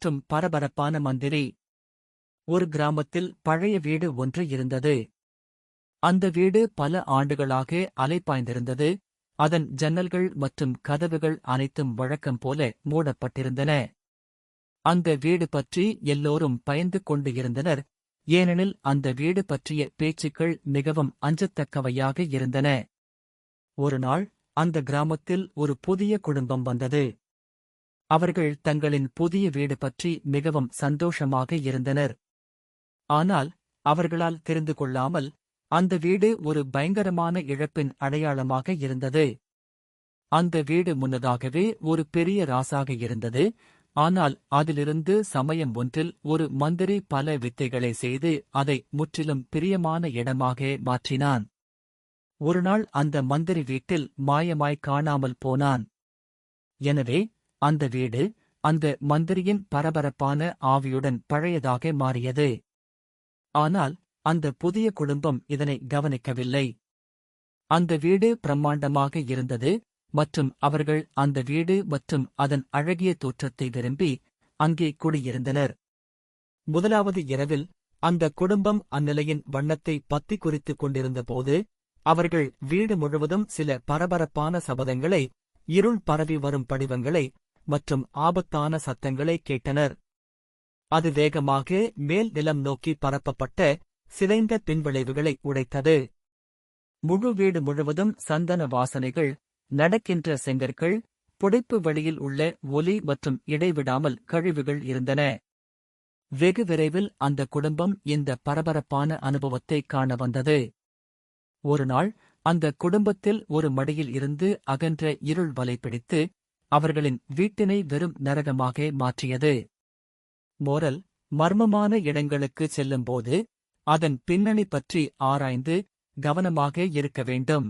மற்றும் பரபரப்பான மந்திரி. ஒரு கிராமத்தில் பழைய வீடு ஒன்று இருந்தது. அந்த வீடு பல ஆண்டுகளாக அலைபாய்ந்திருந்தது. அதன் ஜன்னல்கள் மற்றும் கதவுகள் அனைத்தும் வழக்கம் போல மூடப்பட்டிருந்தன. அந்த வீடு பற்றி எல்லோரும் பயந்து கொண்டு இருந்தனர், ஏனெனில் அந்த வீடு பற்றிய பேச்சுக்கள் மிகவும் அஞ்சத்தக்கவையாக இருந்தன. ஒருநாள் அந்த கிராமத்தில் ஒரு புதிய குடும்பம் வந்தது. அவர்கள் தங்களின் புதிய வீடு பற்றி மிகவும் சந்தோஷமாக இருந்தனர். ஆனால் அவர்களால் தெரிந்து கொள்ளாமல் அந்த வீடு ஒரு பயங்கரமான இழப்பின் அடையாளமாக இருந்தது. அந்த வீடு முன்னதாகவே ஒரு பெரிய ராசாக இருந்தது. ஆனால் அதிலிருந்து சமயம் ஒன்றில் ஒரு மந்திரி பல வித்தைகளை செய்து அதை முற்றிலும் பிரியமான இடமாக மாற்றினான். ஒருநாள் அந்த மந்திரி வீட்டில் மாயமாய் காணாமல் போனான். எனவே அந்த வீடு அந்த மந்திரியின் பரபரப்பான ஆவியுடன் பழையதாக மாறியது. ஆனால் அந்த புதிய குடும்பம் இதனை கவனிக்கவில்லை. அந்த வீடு பிரம்மாண்டமாக இருந்தது மற்றும் அவர்கள் அந்த வீடு மற்றும் அதன் அழகிய தோற்றத்தை விரும்பி அங்கே குடியிருந்தனர். முதலாவது இரவில் அந்த குடும்பம் அந்நிலையின் வண்ணத்தை பத்தி குறித்துக் கொண்டிருந்தபோது அவர்கள் வீடு முழுவதும் சில பரபரப்பான சபதங்களை, இருள் பரவி வரும் படிவங்களை மற்றும் ஆபத்தான சத்தங்களை கேட்டனர். அது வேகமாக மேல் நிலம் நோக்கி பரப்பப்பட்ட சிதைந்த பின்விளைவுகளை உடைத்தது. முழு வீடு முழுவதும் சந்தன வாசனைகள், நடக்கின்ற செங்கற்கள், புடைப்பு வழியில் உள்ள ஒலி மற்றும் இடைவிடாமல் கழிவுகள் இருந்தன. வெகு விரைவில் அந்த குடும்பம் இந்த பரபரப்பான அனுபவத்தை காண வந்தது. ஒருநாள் அந்த குடும்பத்தில் ஒரு மடியில் இருந்து அகன்ற இருள் வலை பிடித்து அவர்களின் வீட்டினை வெறும் நரகமாக மாற்றியது. மோரல்: மர்மமான இடங்களுக்கு செல்லும்போது அதன் பின்னணி பற்றி ஆராய்ந்து கவனமாக இருக்க வேண்டும்.